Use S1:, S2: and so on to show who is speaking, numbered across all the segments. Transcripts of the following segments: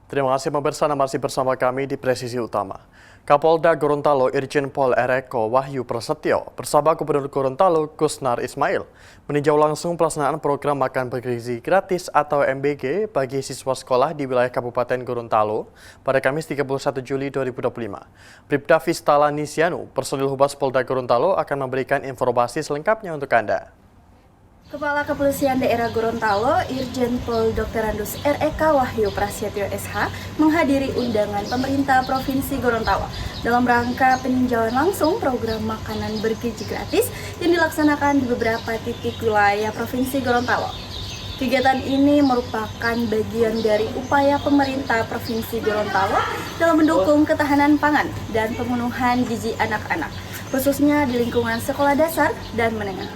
S1: Terima kasih pemirsa, masih bersama kami di Presisi Utama. Kapolda Gorontalo Irjen Pol R.Eko Wahyu Prasetyo bersama Gubernur Gorontalo Kusnar Ismail meninjau langsung pelaksanaan program makan bergizi gratis atau MBG bagi siswa sekolah di wilayah Kabupaten Gorontalo pada Kamis 31 Juli 2025. Bribda Vistala Nisianu, personil Humas Polda Gorontalo akan memberikan informasi selengkapnya untuk Anda.
S2: Kepala Kepolisian Daerah Gorontalo, Irjen Pol Dr. Andus R.Eka Wahyu Prasetyo SH menghadiri undangan pemerintah Provinsi Gorontalo dalam rangka peninjauan langsung program makanan bergizi gratis yang dilaksanakan di beberapa titik wilayah Provinsi Gorontalo. Kegiatan ini merupakan bagian dari upaya pemerintah Provinsi Gorontalo dalam mendukung ketahanan pangan dan pemenuhan gizi anak-anak, khususnya di lingkungan sekolah dasar dan menengah.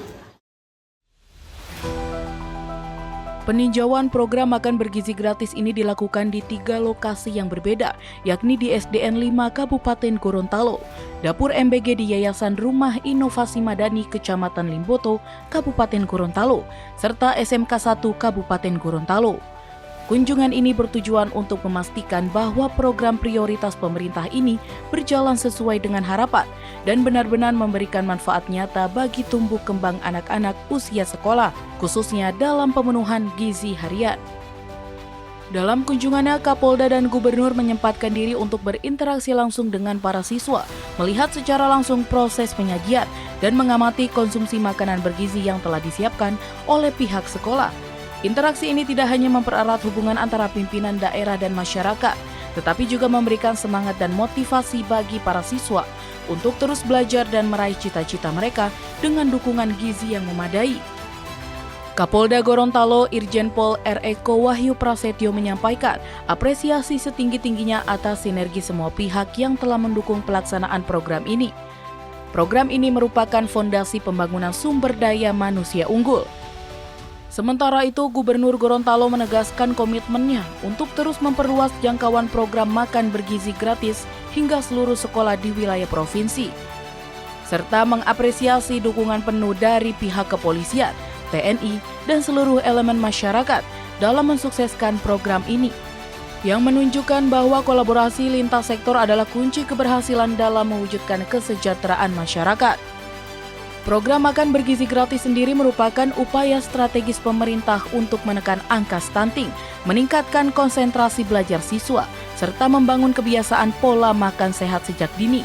S3: Peninjauan program makan bergizi gratis ini dilakukan di 3 lokasi yang berbeda, yakni di SDN 5 Kabupaten Gorontalo, Dapur MBG di Yayasan Rumah Inovasi Madani Kecamatan Limboto, Kabupaten Gorontalo, serta SMK 1 Kabupaten Gorontalo. Kunjungan ini bertujuan untuk memastikan bahwa program prioritas pemerintah ini berjalan sesuai dengan harapan dan benar-benar memberikan manfaat nyata bagi tumbuh kembang anak-anak usia sekolah, khususnya dalam pemenuhan gizi harian. Dalam kunjungannya, Kapolda dan Gubernur menyempatkan diri untuk berinteraksi langsung dengan para siswa, melihat secara langsung proses penyajian, dan mengamati konsumsi makanan bergizi yang telah disiapkan oleh pihak sekolah. Interaksi ini tidak hanya mempererat hubungan antara pimpinan daerah dan masyarakat, tetapi juga memberikan semangat dan motivasi bagi para siswa untuk terus belajar dan meraih cita-cita mereka dengan dukungan gizi yang memadai. Kapolda Gorontalo Irjen Pol R.Eko Wahyu Prasetyo menyampaikan apresiasi setinggi-tingginya atas sinergi semua pihak yang telah mendukung pelaksanaan program ini. Program ini merupakan fondasi pembangunan sumber daya manusia unggul. Sementara itu, Gubernur Gorontalo menegaskan komitmennya untuk terus memperluas jangkauan program makan bergizi gratis hingga seluruh sekolah di wilayah provinsi, serta mengapresiasi dukungan penuh dari pihak kepolisian, TNI, dan seluruh elemen masyarakat dalam mensukseskan program ini, yang menunjukkan bahwa kolaborasi lintas sektor adalah kunci keberhasilan dalam mewujudkan kesejahteraan masyarakat. Program makan bergizi gratis sendiri merupakan upaya strategis pemerintah untuk menekan angka stunting, meningkatkan konsentrasi belajar siswa, serta membangun kebiasaan pola makan sehat sejak dini.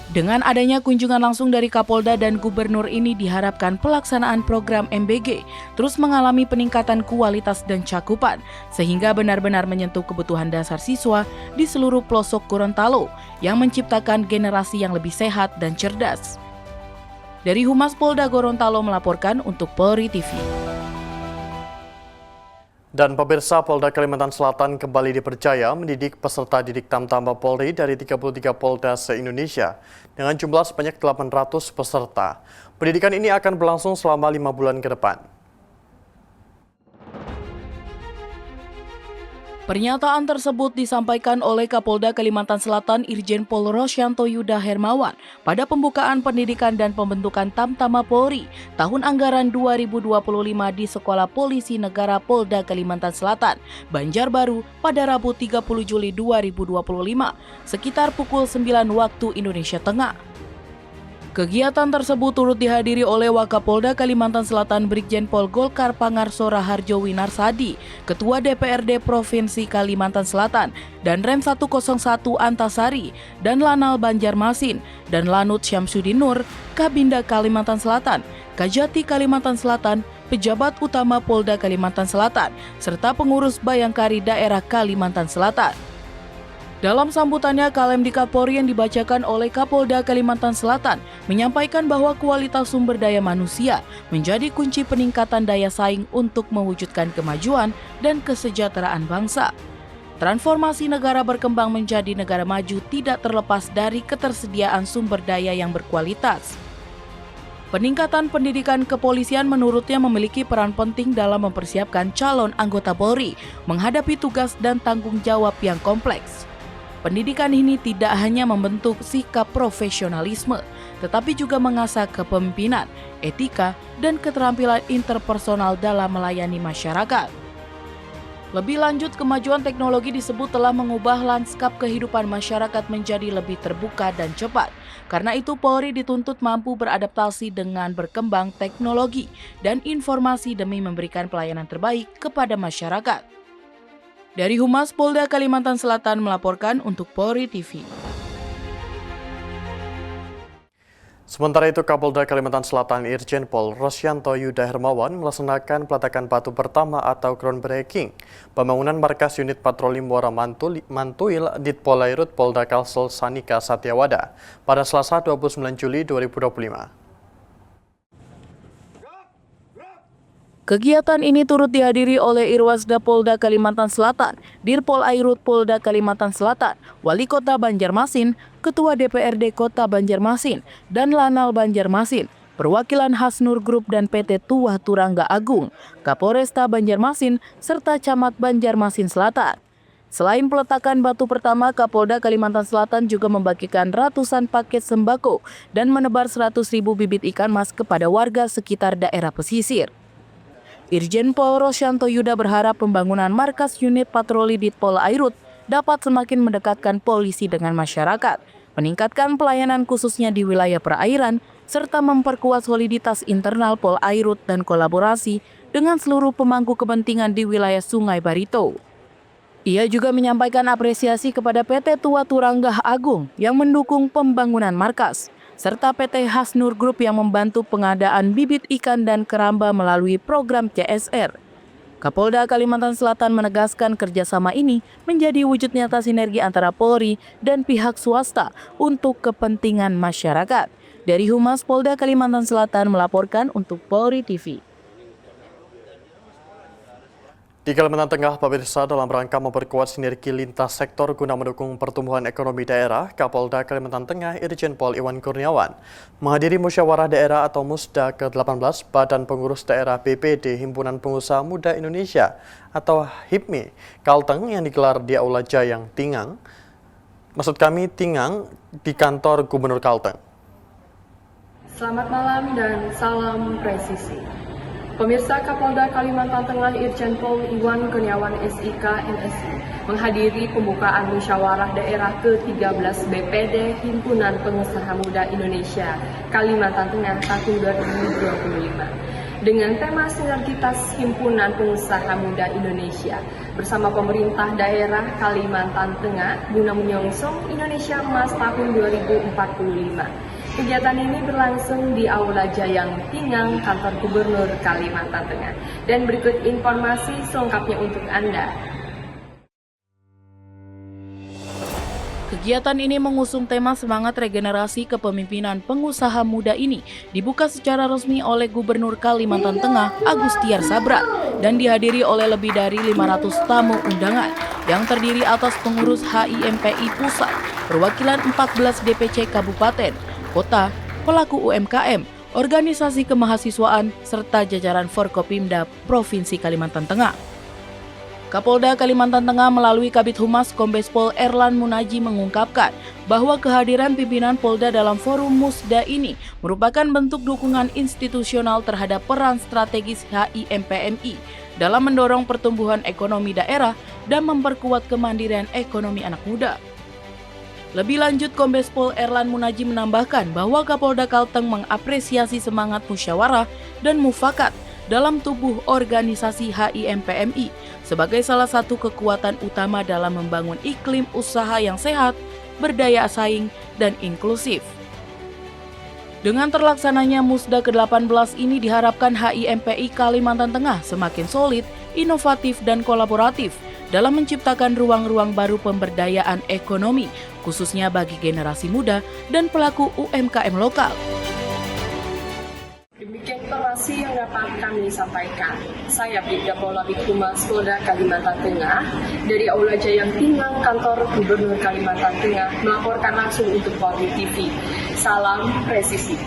S3: Dengan adanya kunjungan langsung dari Kapolda dan Gubernur ini diharapkan pelaksanaan program MBG terus mengalami peningkatan kualitas dan cakupan, sehingga benar-benar menyentuh kebutuhan dasar siswa di seluruh pelosok Gorontalo yang menciptakan generasi yang lebih sehat dan cerdas. Dari Humas Polda Gorontalo melaporkan untuk Polri TV.
S1: Dan pemirsa, Polda Kalimantan Selatan kembali dipercaya mendidik peserta didik Tamtama Polri dari 33 Polda se-Indonesia dengan jumlah sebanyak 800 peserta. Pendidikan ini akan berlangsung selama 5 bulan ke depan.
S3: Pernyataan tersebut disampaikan oleh Kapolda Kalimantan Selatan Irjen Pol Rosyanto Yuda Hermawan pada pembukaan pendidikan dan pembentukan Tamtama Polri tahun anggaran 2025 di Sekolah Polisi Negara Polda Kalimantan Selatan, Banjarbaru pada Rabu 30 Juli 2025 sekitar pukul 9 waktu Indonesia Tengah. Kegiatan tersebut turut dihadiri oleh Wakapolda Kalimantan Selatan Brigjen Pol Golkar Pangarsora Harjo Winarsadi, Ketua DPRD Provinsi Kalimantan Selatan, dan Rem 101 Antasari, dan Lanal Banjarmasin, dan Lanut Syamsuddin Nur, Kabinda Kalimantan Selatan, Kajati Kalimantan Selatan, pejabat utama Polda Kalimantan Selatan, serta pengurus Bayangkari Daerah Kalimantan Selatan. Dalam sambutannya, Kalemdiklat Polri yang dibacakan oleh Kapolda Kalimantan Selatan menyampaikan bahwa kualitas sumber daya manusia menjadi kunci peningkatan daya saing untuk mewujudkan kemajuan dan kesejahteraan bangsa. Transformasi negara berkembang menjadi negara maju tidak terlepas dari ketersediaan sumber daya yang berkualitas. Peningkatan pendidikan kepolisian menurutnya memiliki peran penting dalam mempersiapkan calon anggota Polri menghadapi tugas dan tanggung jawab yang kompleks. Pendidikan ini tidak hanya membentuk sikap profesionalisme, tetapi juga mengasah kepemimpinan, etika, dan keterampilan interpersonal dalam melayani masyarakat. Lebih lanjut, kemajuan teknologi disebut telah mengubah lanskap kehidupan masyarakat menjadi lebih terbuka dan cepat. Karena itu, Polri dituntut mampu beradaptasi dengan berkembang teknologi dan informasi demi memberikan pelayanan terbaik kepada masyarakat. Dari Humas Polda Kalimantan Selatan melaporkan untuk Polri TV.
S1: Sementara itu, Kapolda Kalimantan Selatan Irjen Pol Rosyanto Yuda Hermawan melaksanakan peletakan batu pertama atau groundbreaking pembangunan markas unit patroli Muara Mantuil Ditpolairut Polda Kalsel Sanika Satyawada pada Selasa 29 Juli 2025.
S3: Kegiatan ini turut dihadiri oleh Irwasda Polda Kalimantan Selatan, Dirpolairut Polda Kalimantan Selatan, Wali Kota Banjarmasin, Ketua DPRD Kota Banjarmasin, dan Lanal Banjarmasin, perwakilan Hasnur Group dan PT Tuah Turangga Agung, Kapolresta Banjarmasin, serta Camat Banjarmasin Selatan. Selain peletakan batu pertama, Kapolda Kalimantan Selatan juga membagikan ratusan paket sembako dan menebar 100.000 bibit ikan mas kepada warga sekitar daerah pesisir. Irjen Pol Rosyanto Yuda berharap pembangunan markas unit patroli Ditpolairut dapat semakin mendekatkan polisi dengan masyarakat, meningkatkan pelayanan khususnya di wilayah perairan, serta memperkuat soliditas internal Polairut dan kolaborasi dengan seluruh pemangku kepentingan di wilayah Sungai Barito. Ia juga menyampaikan apresiasi kepada PT Tuah Turangga Agung yang mendukung pembangunan markas, serta PT Hasnur Group yang membantu pengadaan bibit ikan dan keramba melalui program CSR. Kapolda Kalimantan Selatan menegaskan kerjasama ini menjadi wujud nyata sinergi antara Polri dan pihak swasta untuk kepentingan masyarakat. Dari Humas Polda Kalimantan Selatan melaporkan untuk Polri TV.
S1: Di Kalimantan Tengah, pemirsa, dalam rangka memperkuat sinergi lintas sektor guna mendukung pertumbuhan ekonomi daerah, Kapolda Kalimantan Tengah Irjen Pol Iwan Kurniawan menghadiri Musyawarah Daerah atau Musda ke-18 Badan Pengurus Daerah BPD Himpunan Pengusaha Muda Indonesia atau HIPMI Kalteng yang digelar di Aula Jayang Tingang, Tingang di kantor Gubernur Kalteng.
S4: Selamat malam dan salam presisi. Pemirsa, Kapolda Kalimantan Tengah Irjen Pol Iwan Kurniawan SIK MSI menghadiri pembukaan Musyawarah Daerah ke-13 BPD Himpunan Pengusaha Muda Indonesia Kalimantan Tengah tahun 2025 dengan tema Sinergitas Himpunan Pengusaha Muda Indonesia bersama pemerintah daerah Kalimantan Tengah guna menyongsong Indonesia Emas tahun 2045. Kegiatan ini berlangsung di Aula Jayang Tingang, kantor Gubernur Kalimantan Tengah. Dan berikut informasi selengkapnya untuk Anda.
S3: Kegiatan ini mengusung tema semangat regenerasi kepemimpinan pengusaha muda ini dibuka secara resmi oleh Gubernur Kalimantan Tengah Agus Tiar Sabran dan dihadiri oleh lebih dari 500 tamu undangan yang terdiri atas pengurus HIMPI Pusat, perwakilan 14 DPC Kabupaten, Kota, pelaku UMKM, organisasi kemahasiswaan, serta jajaran Forkopimda Provinsi Kalimantan Tengah. Kapolda Kalimantan Tengah melalui Kabid Humas Kombes Pol Erlan Munaji mengungkapkan bahwa kehadiran pimpinan Polda dalam forum Musda ini merupakan bentuk dukungan institusional terhadap peran strategis HIMPMI dalam mendorong pertumbuhan ekonomi daerah dan memperkuat kemandirian ekonomi anak muda. Lebih lanjut, Kombes Pol Erlan Munaji menambahkan bahwa Kapolda Kalteng mengapresiasi semangat musyawarah dan mufakat dalam tubuh organisasi HIMPMI sebagai salah satu kekuatan utama dalam membangun iklim usaha yang sehat, berdaya saing, dan inklusif. Dengan terlaksananya Musda ke-18 ini diharapkan HIMPI Kalimantan Tengah semakin solid, inovatif, dan kolaboratif dalam menciptakan ruang-ruang baru pemberdayaan ekonomi, khususnya bagi generasi muda dan pelaku UMKM lokal.
S4: Demikian informasi yang dapat kami sampaikan. Saya Brigda Pol Humas Polda Kalimantan Tengah dari Aula Jayang Tingang, kantor Gubernur Kalimantan Tengah melaporkan langsung untuk Polri TV. Salam presisi.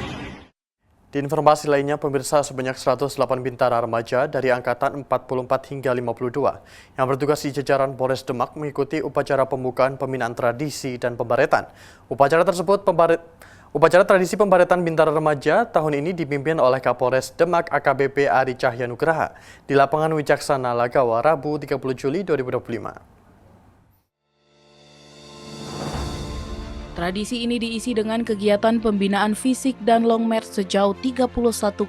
S1: Di informasi lainnya, pemirsa, sebanyak 108 bintara remaja dari angkatan 44 hingga 52 yang bertugas di jajaran Polres Demak mengikuti upacara pembukaan pembinaan tradisi dan pembaretan. Upacara tradisi pembaratan Bintara Remaja tahun ini dipimpin oleh Kapolres Demak AKBP Ari Cahyanugraha di lapangan Wicaksana Lagawa Rabu 30 Juli 2025.
S3: Tradisi ini diisi dengan kegiatan pembinaan fisik dan long march sejauh 31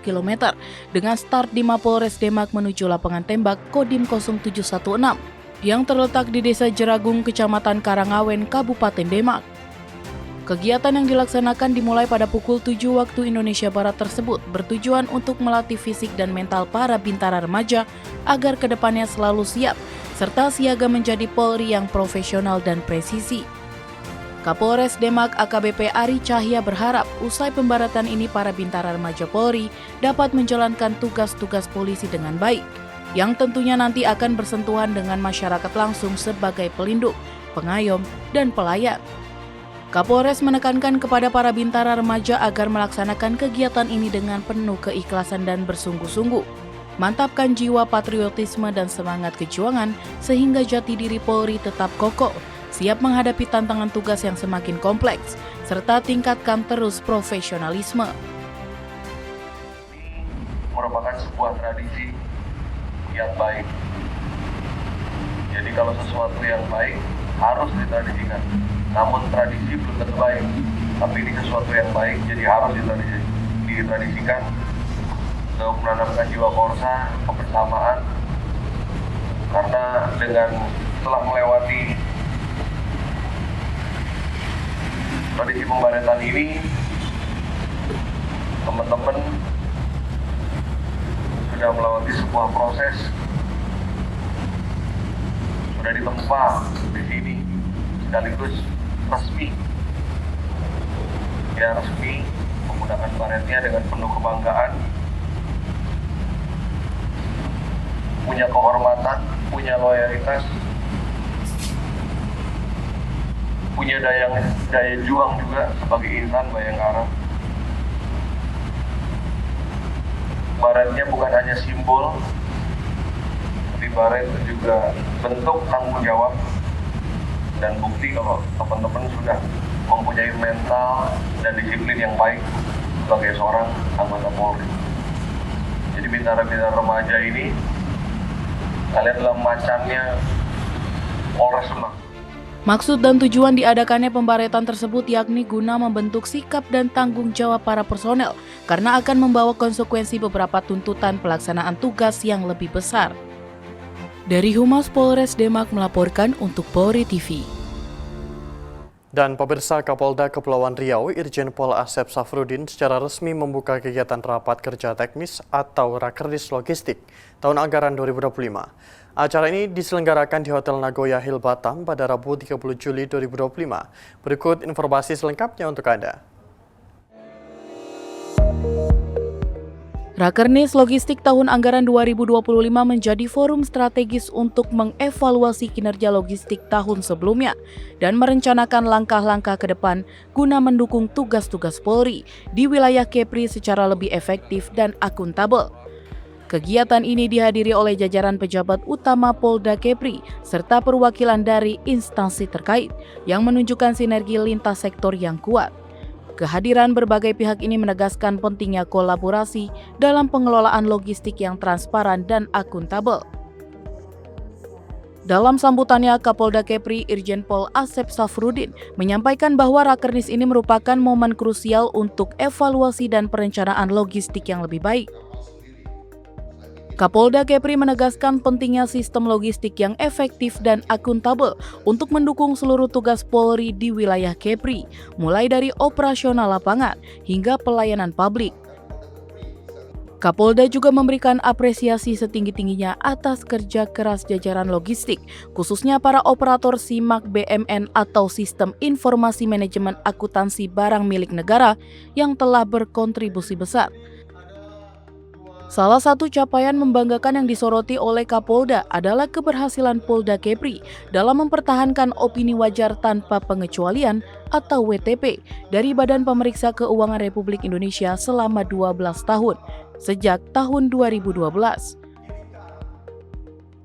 S3: km dengan start di Mapolres Demak menuju lapangan tembak Kodim 0716 yang terletak di Desa Jeragung, Kecamatan Karangawen, Kabupaten Demak. Kegiatan yang dilaksanakan dimulai pada pukul 7 waktu Indonesia Barat tersebut bertujuan untuk melatih fisik dan mental para bintara remaja agar kedepannya selalu siap serta siaga menjadi Polri yang profesional dan presisi. Kapolres Demak AKBP Ari Cahya berharap usai pembaratan ini para bintara remaja Polri dapat menjalankan tugas-tugas polisi dengan baik, yang tentunya nanti akan bersentuhan dengan masyarakat langsung sebagai pelindung, pengayom, dan pelayan. Kapolres menekankan kepada para bintara remaja agar melaksanakan kegiatan ini dengan penuh keikhlasan dan bersungguh-sungguh. Mantapkan jiwa patriotisme dan semangat kejuangan sehingga jati diri Polri tetap kokoh, siap menghadapi tantangan tugas yang semakin kompleks, serta tingkatkan terus profesionalisme.
S5: Ini merupakan sebuah tradisi yang baik. Jadi kalau sesuatu yang baik harus ditradisikan. Namun tradisi belum tentu baik, tapi ini sesuatu yang baik, jadi harus ditradisikan untuk menanamkan jiwa korsa, kebersamaan. Karena setelah melewati tradisi pembaratan ini, teman-teman sudah melewati sebuah proses, sudah ditempa di sini, sekaligus resmi menggunakan baretnya dengan penuh kebanggaan, punya kehormatan, punya loyalitas, punya daya juang juga sebagai insan Bayangkara. Baretnya bukan hanya simbol, tapi baret itu juga bentuk tanggung jawab dan bukti kalau teman-teman sudah mempunyai mental dan disiplin yang baik sebagai seorang anggota Polri. Jadi bintara-bintara remaja ini, kalian adalah macannya Polres Demak.
S3: Maksud dan tujuan diadakannya pembaretan tersebut yakni guna membentuk sikap dan tanggung jawab para personel karena akan membawa konsekuensi beberapa tuntutan pelaksanaan tugas yang lebih besar. Dari Humas Polres Demak melaporkan untuk Polri TV.
S1: Dan pemirsa, Kapolda Kepulauan Riau Irjen Pol Asep Safrudin secara resmi membuka kegiatan rapat kerja teknis atau Rakernis Logistik tahun anggaran 2025. Acara ini diselenggarakan di Hotel Nagoya Hill Batam pada Rabu 30 Juli 2025. Berikut informasi selengkapnya untuk Anda.
S3: Rakernis Logistik tahun anggaran 2025 menjadi forum strategis untuk mengevaluasi kinerja logistik tahun sebelumnya dan merencanakan langkah-langkah ke depan guna mendukung tugas-tugas Polri di wilayah Kepri secara lebih efektif dan akuntabel. Kegiatan ini dihadiri oleh jajaran pejabat utama Polda Kepri serta perwakilan dari instansi terkait yang menunjukkan sinergi lintas sektor yang kuat. Kehadiran berbagai pihak ini menegaskan pentingnya kolaborasi dalam pengelolaan logistik yang transparan dan akuntabel. Dalam sambutannya, Kapolda Kepri Irjen Pol Asep Safrudin menyampaikan bahwa Rakernis ini merupakan momen krusial untuk evaluasi dan perencanaan logistik yang lebih baik. Kapolda Kepri menegaskan pentingnya sistem logistik yang efektif dan akuntabel untuk mendukung seluruh tugas Polri di wilayah Kepri, mulai dari operasional lapangan hingga pelayanan publik. Kapolda juga memberikan apresiasi setinggi-tingginya atas kerja keras jajaran logistik, khususnya para operator SIMAK BMN atau Sistem Informasi Manajemen Akuntansi Barang Milik Negara yang telah berkontribusi besar. Salah satu capaian membanggakan yang disoroti oleh Kapolda adalah keberhasilan Polda Kepri dalam mempertahankan opini wajar tanpa pengecualian atau WTP dari Badan Pemeriksa Keuangan Republik Indonesia selama 12 tahun, sejak tahun 2012.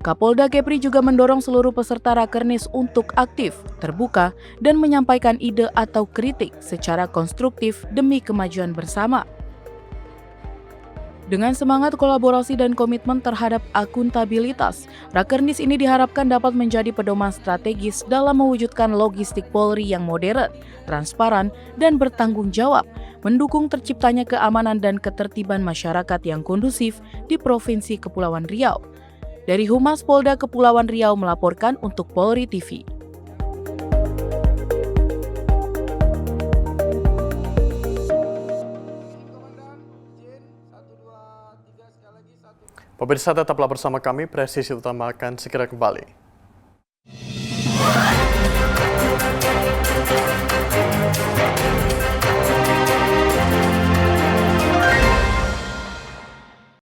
S3: Kapolda Kepri juga mendorong seluruh peserta Rakernis untuk aktif, terbuka, dan menyampaikan ide atau kritik secara konstruktif demi kemajuan bersama. Dengan semangat kolaborasi dan komitmen terhadap akuntabilitas, Rakernis ini diharapkan dapat menjadi pedoman strategis dalam mewujudkan logistik Polri yang modern, transparan, dan bertanggung jawab, mendukung terciptanya keamanan dan ketertiban masyarakat yang kondusif di Provinsi Kepulauan Riau. Dari Humas Polda Kepulauan Riau melaporkan untuk Polri TV.
S1: Pemirsa, tetaplah bersama kami, Presisi Utama akan segera kembali.